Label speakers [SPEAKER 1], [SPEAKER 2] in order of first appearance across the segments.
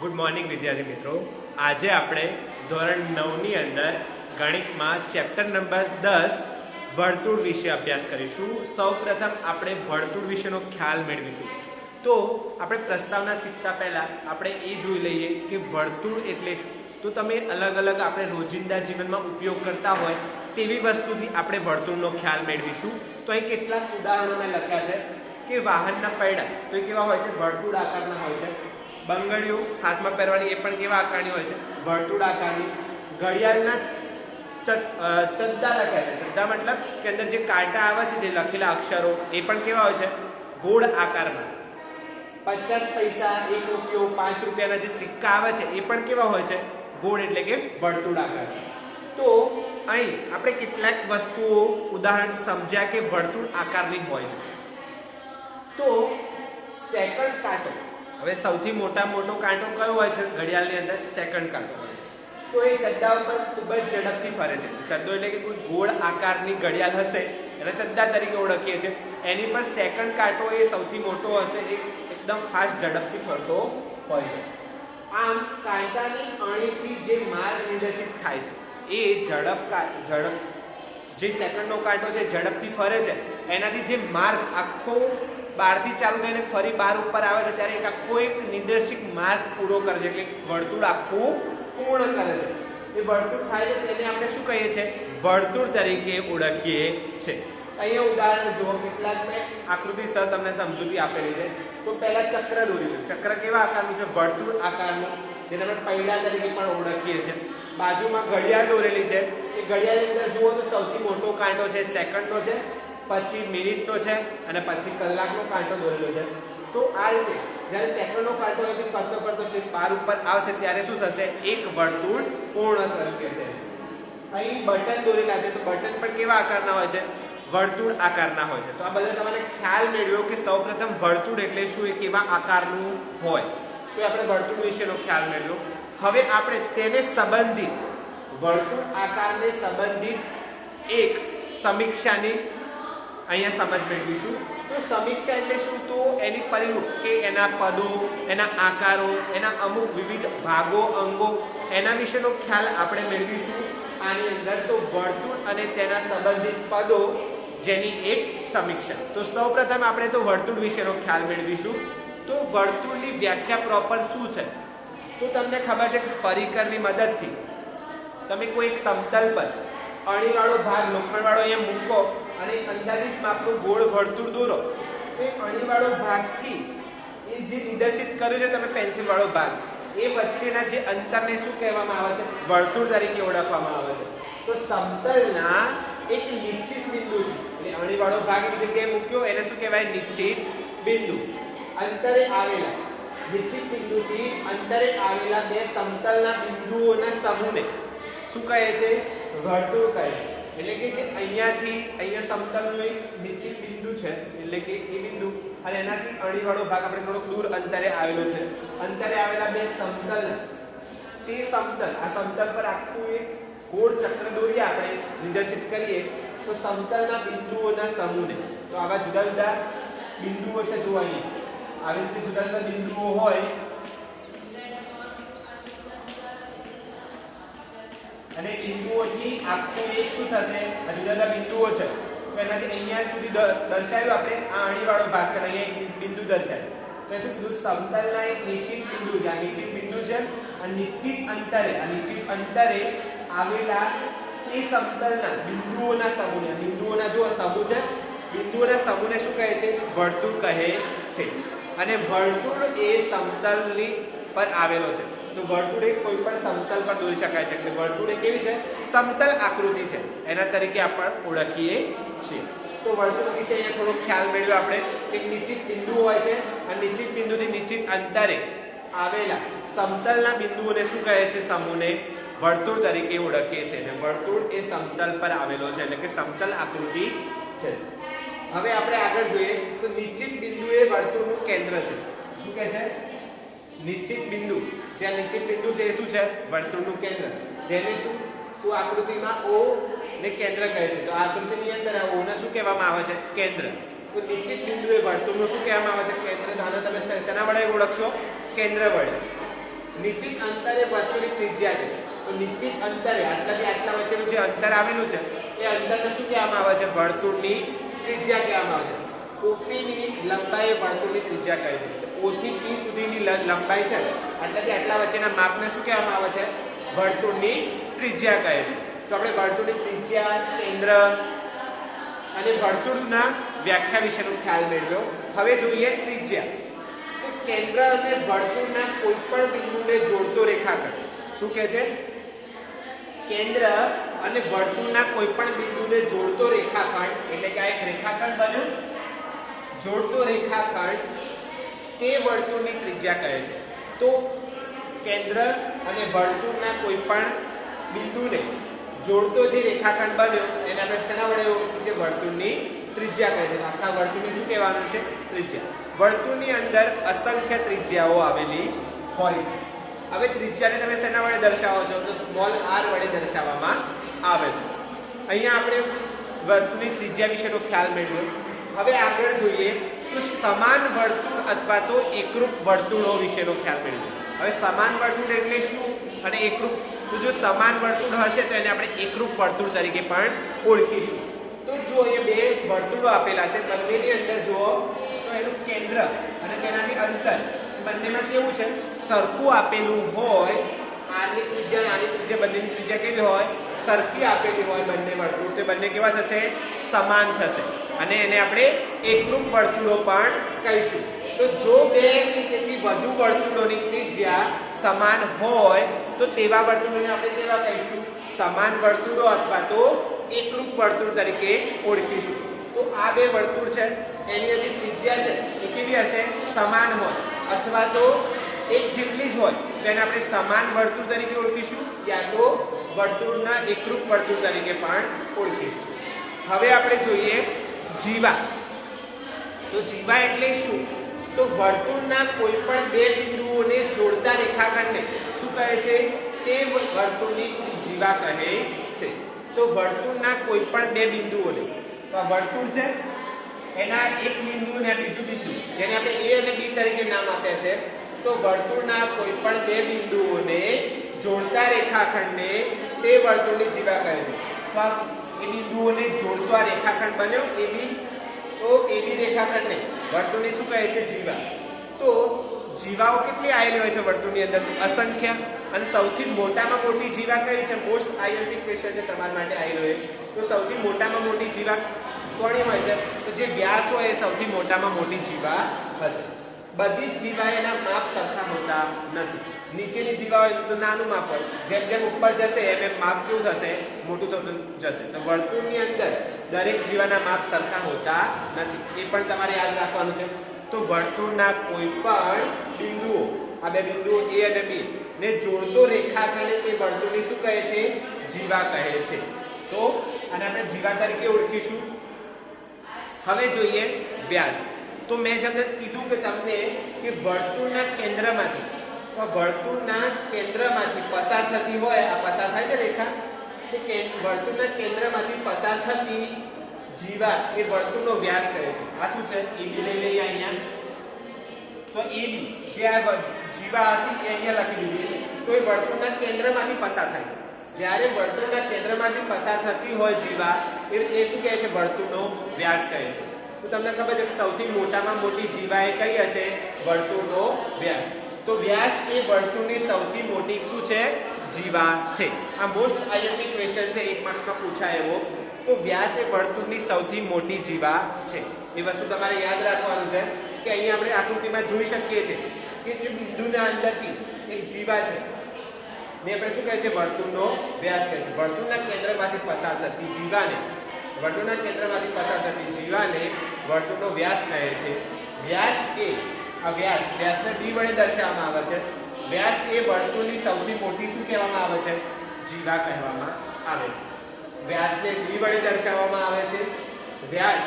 [SPEAKER 1] Good morning વિદ્યાર્થી મિત્રો. આજે આપણે ધોરણ 9ની અંદર ગણિતમાં ચેપ્ટર નંબર 10 વર્તુળ વિશે અભ્યાસ કરીશું. સૌપ્રથમ આપણે વર્તુળ વિશેનો ખ્યાલ મેળવીશું. તો આપણે પ્રસ્તાવના શીખતા પહેલા આપણે એ જોઈ લઈએ કે વર્તુળ એટલે શું. તો તમે અલગ અલગ આપણે રોજિંદા જીવનમાં ઉપયોગ કરતા હોય તેવી વસ્તુથી આપણે વર્તુળનો ખ્યાલ મેળવીશું. તો અહીં કેટલાક ઉદાહરણો મેં લખ્યા છે કે વાહનના પૈડા તો એ કેવા હોય છે? વર્તુળ આકારના હોય છે. બંગડીઓ હાથમાં પહેરવાની એ પણ કેવા આકારની હોય છે? વર્તુળ આકારની. ઘડિયાળના ચદ્દા લખ્યા છે. ચદ્દા મતલબ કે અંદર જે કાંટા આવે છે, જે લખેલા અક્ષરો એ પણ કેવા હોય છે? ગોળ આકારમાં. 50 પૈસા, 1 રૂપિયો, 5 રૂપિયાના જે સિક્કા આવે છે એ પણ કેવા હોય છે? ગોળ એટલે કે વર્તુળ આકાર. તો અહીં આપણે કેટલાક વસ્તુઓ ઉદાહરણ સમજ્યા કે વર્તુળ આકારની હોય છે. તો સેકન્ડ કાંટો, હવે સૌથી મોટો કાંટો કયો હોય છે ઘડિયાળની અંદર? સેકન્ડ કાંટો હોય છે. તો એ ચદ્દા ઉપર ખૂબ જ ઝડપથી ફરે છે. ચદ્દો એટલે કે કોઈ ગોળ આકારની ઘડિયાળ હશે એને ચદ્દા તરીકે ઓળખીએ છીએ. એની પર સેકન્ડ કાંટો એ સૌથી મોટો હશે, એ એકદમ ફાસ્ટ ઝડપથી ફરતો હોય છે. આમ કાંટાની અણીથી જે માર્ગ નિર્દેશિત થાય છે એ ઝડપ જે સેકન્ડનો કાંટો છે ઝડપથી ફરે છે, એનાથી જે માર્ગ આખો બહારથી ચાલુ થઈને ફરી બહાર ઉપર આવે છે ત્યારે એક આખો એક નિર્દેશિત માર્ગ પૂરો કરે છે, એટલે વર્તુળ આખું પૂર્ણ કરે છે. એ વર્તુળ થાય છે તેને આપણે શું કહીએ છીએ? વર્તુળ તરીકે ઓળખીએ છીએ. અહીંયા ઉદાહરણ જુઓ, કેટલાક મેં આકૃતિ સર તમને સમજૂતી આપેલી છે. તો પહેલા ચક્ર દોરીશું. ચક્ર કેવા આકારનું છે? વર્તુળ આકારનું, જેને આપણે પૈડા તરીકે પણ ઓળખીએ છીએ. બાજુમાં ઘડિયાળ દોરેલી છે. એ ઘડિયાળની અંદર જુઓ તો સૌથી મોટો કાંટો છે સેકન્ડનો છે, પછી મિનિટનો છે અને પછી કલાકનો કાંટો દોરેલો છે. તો આ રીતે જ્યારે સેકન્ડનો કાંટો અહીંથી ફરતો બાર ઉપર આવશે ત્યારે શું થશે? એક વર્તુળ પૂર્ણ થશે. અહીં બટન દોરેલા છે. તો બટન પણ કેવા આકારના હોય છે? વર્તુળ આકારના હોય છે. તો આ બધા તમારે ખ્યાલ મેળવ્યો કે સૌપ્રથમ વર્તુળ એટલે શું, એ કેવા આકારનું હોય. તો આપણે વર્તુળ વિશેનો ખ્યાલ મેળવ્યો. હવે આપણે તેને સંબંધિત વર્તુળ આકારને સંબંધિત એક સમીક્ષાની અહીંયા સમજ મેળવીશું. તો સમીક્ષા એટલે શું? તો એની પરિરૂપ કે એના પદો, એના આકારો, એના અમુક વિવિધ ભાગો, અંગો, એના વિશેનો ખ્યાલ આપણે મેળવીશું આની અંદર. તો વર્તુળ અને તેના સંબંધિત પદો જેની એક સમીક્ષા. તો સૌપ્રથમ આપણે તો વર્તુળ વિશેનો ખ્યાલ મેળવીશું. તો વર્તુળની વ્યાખ્યા પ્રોપર શું છે? તો તમને ખબર છે કે પરિકરની મદદથી તમે કોઈ એક સમતલ પર અણીવાળો ભાગ, લોખંડવાળો અહીંયા મૂકો અને અંદાજિત માપનું ગોળ વર્તુળ દોરો. તો એ અણીવાળો ભાગથી એ જે નિર્દેશિત કર્યું છે તમે પેન્સિલ વાળો ભાગ, એ વચ્ચેના જે અંતરને શું કહેવામાં આવે છે? વર્તુળ તરીકે ઓળખવામાં આવે છે. તો સમતલના એક નિશ્ચિત બિંદુથી, એટલે અણીવાળો ભાગ એક જગ્યાએ મૂક્યો એને શું કહેવાય? નિશ્ચિત બિંદુ. અંતરે આવેલા, નિશ્ચિત બિંદુથી અંતરે આવેલા બે સમતલના બિંદુઓના સમૂહને શું કહે છે? વર્તુળ કહે છે. એટલે કે જે અહીંયા સમતલનું એક નિશ્ચિત બિંદુ છે, એટલે કે એ બિંદુ અને એનાથી અણીવાળો ભાગ આપણે થોડોક દૂર અંતરે આવેલો છે. અંતરે આવેલા બે સમતલ, તે સમતલ, આ સમતલ પર આખું એક ગોળ ચક્ર દોરીએ, આપણે નિર્દેશિત કરીએ તો સમતલના બિંદુઓના સમૂહને. તો આવા જુદા જુદા બિંદુઓ છે, જો અહીંયા આવી રીતે જુદા જુદા બિંદુઓ હોય અને બિંદુઓથી આખું એક શું થશે? આ જુદા જુદા બિંદુઓ છે. તો એનાથી અહીંયા સુધી દર્શાવ્યું આપણે, આ અણીવાળો ભાગ છે, અહીંયા એક બિંદુ દર્શાવ્યું. તો એ શું કીધું? સમતલના એક નિશ્ચિત બિંદુ છે. આ નિશ્ચિત બિંદુ છે અને નિશ્ચિત અંતરે આવેલા એ સમતલના બિંદુઓના સમૂહને, બિંદુઓના જો સમૂહ છે, બિંદુઓના સમૂહને શું કહે છે? વર્તુળ કહે છે. અને વર્તુળ એ સમતલની પર આવેલો છે. તો વર્તુળ એ કોઈ પણ સમતલ પર દોરી શકાય છે. એટલે વર્તુળ એ કેવી છે? સમતલ આકૃતિ છે, એના તરીકે આપણે ઓળખીએ છીએ. તો વર્તુળ વિશે અહીંયા થોડો ખ્યાલ મેળવ્યો આપણે. એક નિશ્ચિત બિંદુ હોય છે અને નિશ્ચિત બિંદુથી નિશ્ચિત અંતરે આવેલા સમતલના બિંદુઓને શું કહે છે? સમૂહને વર્તુળ તરીકે ઓળખીએ છીએ. અને વર્તુળ એ સમતલ પર આવેલો છે, એટલે કે સમતલ આકૃતિ છે. હવે આપણે આગળ જોઈએ તો નિશ્ચિત બિંદુ એ વર્તુળનું કેન્દ્ર છે. શું કહે છે? નિશ્ચિત બિંદુ, જ્યાં નિશ્ચિત બિંદુ છે એ શું છે? વર્તુળનું કેન્દ્ર. જેને શું? તો આકૃતિમાં O ને કેન્દ્ર કહે છે. તો આ આકૃતિની અંદર O ને શું કહેવામાં આવે છે? કેન્દ્ર. તો નિશ્ચિત બિંદુ એ વર્તુળનું શું કહેવામાં આવે છે? કેન્દ્ર. આને તમે શેના વડે ઓળખશો? કેન્દ્ર વડે. નિશ્ચિત અંતરે વસ્તુની ત્રિજ્યા છે. તો નિશ્ચિત અંતરે આટલાથી આટલા વચ્ચેનું જે અંતર આવેલું છે એ અંતરને શું કહેવામાં આવે છે? વર્તુળની ત્રિજ્યા કહેવામાં આવે છે. ઓપીની લંબાઈ વર્તુળની ત્રિજ્યા કહે છે. O થી P સુધીની લંબાઈ છે આટલાથી આટલા વચ્ચેના માપને શું કહેવામાં આવે છે? વર્તુળની ત્રિજ્યા કહે છે. તો આપણે વર્તુળની ત્રિજ્યા, કેન્દ્ર અને વર્તુળના વ્યાખ્યા વિશેનો ખ્યાલ મેળવ્યો. હવે જોઈએ ત્રિજ્યા. તો કેન્દ્ર અને વર્તુળના કોઈ પણ બિંદુને જોડતો રેખાખંડ. શું કહે છે? કેન્દ્ર અને વર્તુળના કોઈ પણ બિંદુને જોડતો રેખાખંડ, એટલે કે આ એક રેખાખંડ બન્યો, જોડતો રેખાખંડ, તે વર્તુળની ત્રિજ્યા કહે છે. તો કેન્દ્ર અને વર્તુળના કોઈ પણ બિંદુને જોડતો જે રેખાખંડ બન્યો એને આપણે શેના વડે ઓળખીએ છીએ? વર્તુળની ત્રિજ્યા કહે છે. આખા વર્તુળની શું કહેવાનું છે? ત્રિજ્યા. વર્તુળની અંદર અસંખ્ય ત્રિજ્યાઓ આવેલી હોય છે. હવે ત્રિજ્યાને તમે શેના વડે દર્શાવો છો? તો સ્મોલ r વડે દર્શાવવામાં આવે છે. અહીંયા આપણે વર્તુળની ત્રિજ્યા વિશેનો ખ્યાલ મેળવ્યો. હવે આગળ જોઈએ તો સમાન વર્તુળ અથવા તો એકરૂપ વર્તુળો વિશેનો ખ્યાલ મેળવ્યો. હવે સમાન વર્તુળ એટલે શું અને એકરૂપ? તો જો સમાન વર્તુળ હશે તો એને આપણે એકરૂપ વર્તુળ તરીકે પણ ઓળખીશું. તો જો એ બે વર્તુળો આપેલા છે, બંનેની અંદર જુઓ તો એનું કેન્દ્ર અને તેનાથી અંતર બંનેમાં કેવું છે? સરખું આપેલું હોય. આની ત્રિજ્યા આની ત્રિજ્યા બંનેની ત્રિજ્યા કેવી હોય? સરખી આપેલી હોય બંને વર્તુળ. તો બંને કેવા થશે? સમાન થશે અને એને આપણે એકરૂપ વર્તુળો પણ કહીશું. તો જો બે કે તેથી વધુ વર્તુળોની ત્રિજ્યા સમાન હોય તો તેવા વર્તુળોને આપણે કેવા કહીશું? સમાન વર્તુળો અથવા તો એકરૂપ વર્તુળ તરીકે ઓળખીશું. તો આ બે વર્તુળ છે એની જે ત્રિજ્યા છે એ કેવી હશે? સમાન હોય અથવા તો એક જેટલી જ હોય તો એને આપણે સમાન વર્તુળ તરીકે ઓળખીશું યા તો વર્તુળના એકરૂપ વર્તુળ તરીકે પણ ઓળખીશું. હવે આપણે જોઈએ જીવા. તો જીવા એટલે શું? તો વર્તુળના કોઈ પણ બે બિંદુઓને જોડતા રેખાખંડને શું કહે છે? તે વર્તુળની જીવા કહે છે. તો વર્તુળના કોઈ પણ બે બિંદુઓને, તો આ વર્તુળ છે એના એક બિંદુ અને બીજું બિંદુ જેને આપણે A અને B તરીકે નામ આપ્યા છે. તો વર્તુળના કોઈ પણ બે બિંદુઓને જોડતા રેખાખંડને તે વર્તુળની જીવા કહે છે. તો આ એ બિંદુઓને જોડતો આ રેખાખંડ બન્યો AB. તો AB રેખાખંડને વર્તુળની શું કહે છે? જીવા. તો જીવાઓ કેટલી આવેલી હોય છે વર્તુળની અંદર? અસંખ્ય. અને સૌથી મોટામાં મોટી જીવા કઈ છે? મોસ્ટ આઈએમપી ક્વેશ્ચન છે તમારા માટે આવેલો છે. તો સૌથી મોટામાં મોટી જીવા કોની હોય છે? તો જે વ્યાસ હોય એ સૌથી મોટામાં મોટી જીવા હશે. બધી જ જીવા એના માપ સરખા હોતા નથી. નીચેની જીવા હોય તો નાનું માપ હોય, જેમ જેમ ઉપર જશે એમ માપ કેવું થશે? મોટું થતું જશે. તો વર્તુળની અંદર દરેક જીવાના માપ સરખા હોતા નથી. એ પણ તમારે યાદ રાખવાનું છે. તો વર્તુળના કોઈ પણ બિંદુઓ, આ બે બિંદુઓ A અને B ને જોડતો રેખાખંડ એ વર્તુળની શું કહે છે? જીવા કહે છે. તો આને આપણે જીવા તરીકે ઓળખીશું. હવે જોઈએ વ્યાસ. તો મેં તમને કીધું કે તમને કે વર્તુળના કેન્દ્રમાંથી, વર્તુળના કેન્દ્રમાંથી પસાર થતી હોય, આ પસાર થાય છે રેખા, તો વર્તુળના કેન્દ્રમાંથી પસાર થતી જીવા એ વર્તુળનો વ્યાસ કહે છે. આ શું છે? AB લઈ લઈએ અહીંયા. તો AB જે આ જીવા હતી એ અહીંયા લખી દીધી. તો એ વર્તુળના કેન્દ્રમાંથી પસાર થાય છે. જ્યારે વર્તુળના કેન્દ્રમાંથી પસાર થતી હોય જીવા એ શું કહે છે? વર્તુળનો વ્યાસ કહે છે. તો તમને ખબર છે કે સૌથી મોટામાં મોટી જીવા એ કઈ હશે? વર્તુળનો વ્યાસ. તો વ્યાસ એ વર્તુળની સૌથી મોટી શું છે? જીવા છે. આ મોસ્ટ આઈએમપી ક્વેશ્ચન છે, એક માર્ક્સમાં પૂછાય એવો. તો વ્યાસ એ વર્તુળની સૌથી મોટી જીવા છે. એ વસ્તુ તમારે યાદ રાખવાનું છે કે અહીંયા આપણે આકૃતિમાં જોઈ શકીએ છીએ કે જે બિંદુના અંદરથી એક જીવા છે ને આપણે શું કહે છે? વર્તુળનો વ્યાસ કહે છે. વર્તુળના કેન્દ્રમાંથી પસાર થતી જીવાને, વર્તુળના કેન્દ્રમાંથી પસાર થતી જીવાને વર્તુળનો વ્યાસ કહે છે. વ્યાસ એ આ વ્યાસને D વડે દર્શાવવામાં આવે છે. વ્યાસ એ વર્તુળની સૌથી મોટી શું કહેવામાં આવે છે? જીવા કહેવામાં આવે છે. વ્યાસને D વડે દર્શાવવામાં આવે છે. વ્યાસ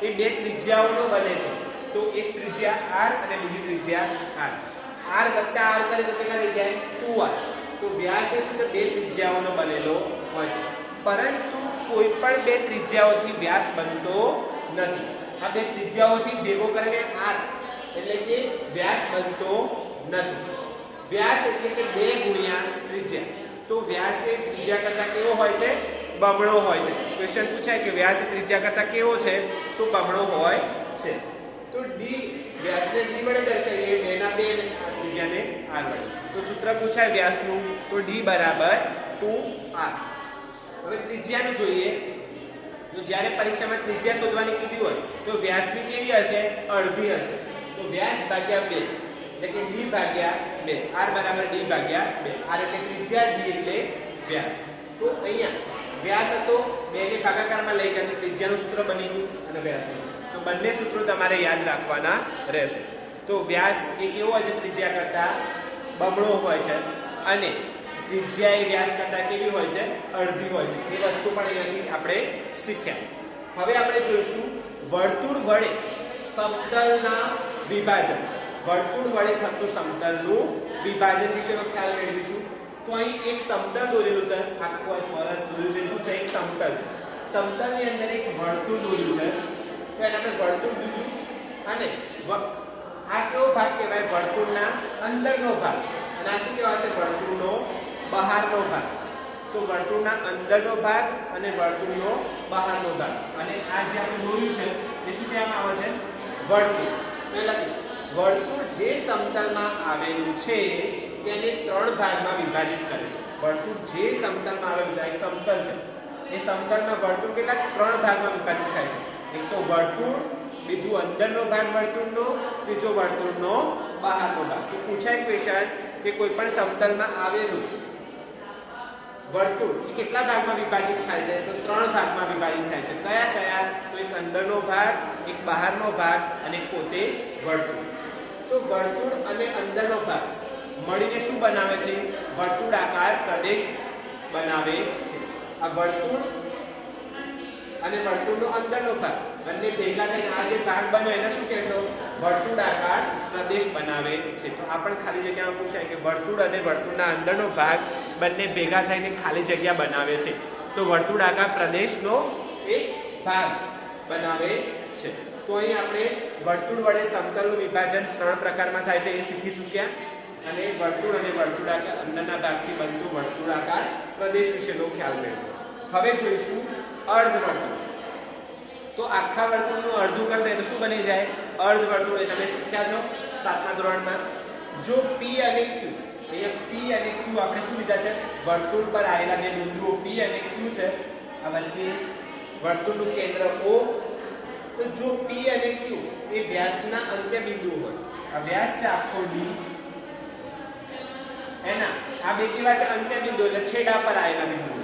[SPEAKER 1] એ બે ત્રિજ્યાઓનો બને છે. તો એક ત્રિજ્યા R અને બીજી ત્રિજ્યા R. R વત્તા R કરે તો કેટલા થઈ જાય? 2R. તો વ્યાસ એ શું છે? બે ત્રિજ્યાઓનો બનેલો હોય છે. પરંતુ કોઈ પણ બે ત્રિજ્યાઓથી વ્યાસ બનતો નથી. આ બે ત્રિજ્યાઓથી ભેગો કરીને R એટલે કે વ્યાસ બનતો નથી. વ્યાસ એટલે કે 2 ગુણ્યા ત્રિજ્યા. તો વ્યાસ એ ત્રિજ્યા કરતા કેવો હોય છે? બમણો હોય છે. ક્વેશ્ચન પૂછાય કે વ્યાસ ત્રિજ્યા કરતા કેવો છે? તો બમણો હોય છે. તો d વ્યાસને d વડે દર્શાવીએ, 2 ના 2 અને ત્રિજ્યાને r વડે. તો સૂત્ર પૂછાય વ્યાસનું, તો d બરાબર 2r. હવે ત્રિજ્યાનું જોઈએ. તો જ્યારે પરીક્ષામાં ત્રિજ્યા શોધવાની કીધી હોય તો વ્યાસની કેવી હશે? અડધી હશે. તો વ્યાસ ભાગ્યા 2 એટલે કે d ભાગ્યા 2, r બરાબર d ભાગ્યા 2. r એટલે ત્રિજ્યા, d એટલે વ્યાસ. તો અહીંયા વ્યાસ હતો, 2 ને ભાગાકારમાં લઈ ગયા તો ત્રિજ્યાનું સૂત્ર બની ગયું અને વ્યાસનું. તો બંને સૂત્રો તમારે યાદ રાખવાના રહેશે. તો વ્યાસ એ કેવો હોય છે? ત્રિજ્યા કરતા બમણો હોય છે અને ત્રિજ્યા એ વ્યાસ કરતા કેવી હોય છે? અડધી હોય છે. એ વસ્તુ પણ અહીંયાથી આપણે શીખ્યા. હવે આપણે જોઈશું વર્તુળ વડે સમતલના વિભાજન. વર્તુળ વડે થતું સમતલનું વિભાજન વિશેનો ખ્યાલ મેળવીશું. તો અહીં એક સમતલ દોરેલું છે, આખું આ ચોરસ દોર્યું છે. શું છે? એક સમતલ છે. સમતલની અંદર એક વર્તુળ દોર્યું છે. તો એને આપણે વર્તુળ દીધું અને આ કેવો ભાગ કહેવાય? વર્તુળના અંદરનો ભાગ. અને આ શું કહેવાશે? વર્તુળનો બહારનો ભાગ. તો વર્તુળના અંદરનો ભાગ અને વર્તુળનો બહારનો ભાગ. અને આ જે આપણે દોર્યું છે એ શું કહેવામાં આવે છે? વર્તુળ. પહેલાથી વર્તુળ જે સમતલમાં આવેલું છે તેને 3 ભાગમાં વિભાજિત કરે છે. વર્તુળ જે સમતલમાં આવેલું છે, એક સમતલ છે, એ સમતલમાં વર્તુળ કેટલા? 3 ભાગમાં વિભાજિત થાય છે. એક તો વર્તુળ, બીજું અંદરનો ભાગ વર્તુળનો, ત્રીજો વર્તુળનો બહારનો ભાગ. તો પૂછાય ક્વેશ્ચન કે કોઈ પણ સમતલમાં આવેલું વર્તુળ એ કેટલા ભાગમાં વિભાજિત થાય છે? તો 3 ભાગમાં વિભાજિત થાય છે. કયા કયા? તો એક અંદરનો ભાગ, એક બહારનો ભાગ અને પોતે વર્તુળ. તો વર્તુળ અને અંદરનો ભાગ મળીને શું બનાવે છે? વર્તુળાકાર પ્રદેશ બનાવે છે. આ વર્તુળ અને વર્તુળનો અંદરનો ભાગ બંને ભેગા થઈને આ જે ભાગ બન્યો એને શું કહેશો? વર્તુળાકાર પ્રદેશ બનાવે છે. તો આ પણ ખાલી જગ્યામાં પૂછાય કે વર્તુળ અને વર્તુળના અંદરનો ભાગ બંને ભેગા થઈને ખાલી જગ્યા બનાવે છે. તો વર્તુળાકાર પ્રદેશનો એક ભાગ બનાવે છે. તો અહીં આપણે વર્તુળ વડે સમતલનું વિભાજન 3 પ્રકારમાં થાય છે એ શીખી ચૂક્યા. અને વર્તુળ અને વર્તુળાકાર અંદરના ભાગથી બનતું વર્તુળાકાર પ્રદેશ વિશેનો ખ્યાલ મેળવ્યો. હવે જોઈશું અર્ધવર્તુળ. તો આખા વર્તુળનું અડધું કરી દે તો શું બની જાય? અર્ધવર્તુળ. એ તમે શીખ્યા છો 7મા ધોરણમાં. જો P અને Q, અહીંયા P અને Q આપણે શું લીધા છે? વર્તુળ પર આવેલા બે બિંદુઓ P અને Q છે. આ વચ્ચે વર્તુળનું કેન્દ્ર O. તો જો P અને Q એ વ્યાસના અંત્ય બિંદુઓ હોય, આ વ્યાસ છે આખો D, એના આ બે કેવા છે? અંત્ય બિંદુઓ એટલે છેડા પર આવેલા બિંદુઓ.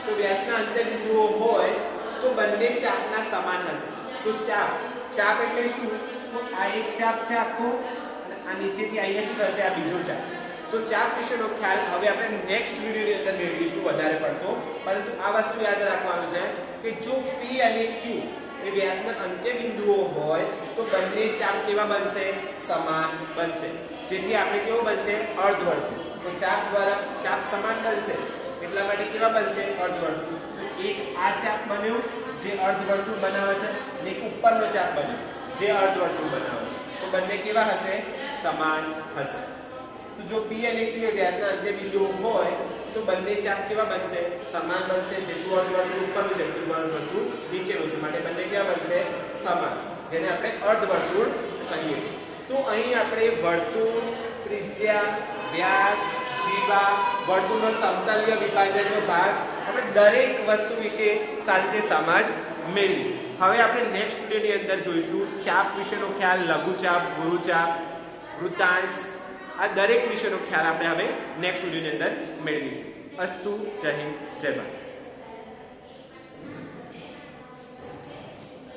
[SPEAKER 1] તો વ્યાસના અંત્ય બિંદુઓ હોય તો બંને ચાપના સમાન હશે. તો ચાપ એટલે શું? તો આ એક ચાપ છે આખો અને આ નીચેથી અહીંયા શું થશે? આ બીજો ચાપ. તો ચાપ વિશેનો ખ્યાલ હવે આપણે નેક્સ્ટ વિડિયોની અંદર મેળવીશું વધારે પડતો. પરંતુ આ વસ્તુ યાદ રાખવાનું છે કે જો P અને Q એ વ્યાસના અંત્ય બિંદુઓ હોય તો બંને ચાપ કેવા બનશે? સમાન બનશે. જેથી આપણે કેવો બનશે? અર્ધવર્તુળ. તો ચાપ સમાન બનશે એટલા માટે કેવા બનશે? અર્ધવર્તુળ. એક આ ચાપ બન્યો જે અર્ધવર્તુળ બનાવે છે અને એક ઉપરનો ચાપ બન્યો જે અર્ધવર્તુળ બનાવે છે. તો બંને કેવા હશે? સમાન હશે. તો જો P અને Q એ વ્યાસના અંત્ય બિંદુઓ હોય તો બંને ચાપ કેવા બનશે? સમાન બનશે. જેટલું અર્ધવર્તુળ ઉપરનું છે એટલું અર્ધવર્તુળ નીચેનું છે, માટે બંને કેવા બનશે? સમાન, જેને આપણે અર્ધવર્તુળ કહીએ છીએ. તો અહીં આપણે વર્તુળ, ત્રિજ્યા, વ્યાસ, જીવા, વર્તુળનો સમતલીય વિભાજનનો ભાગ આપણે દરેક વસ્તુ વિશે સારી રીતે સમજ મેળવી. હવે આપણે નેક્સ્ટ વિડિયોની અંદર જોઈશું ચાપ વિશેનો ખ્યાલ, લઘુચાપ, ગુરુચાપ, વૃત્તાંશ, આ દરેક વિશેનો ખ્યાલ આપણે હવે નેક્સ્ટ વિડિયોની અંદર મેળવીશું. અસ્તુ. જય હિન્દ, જય ભારત.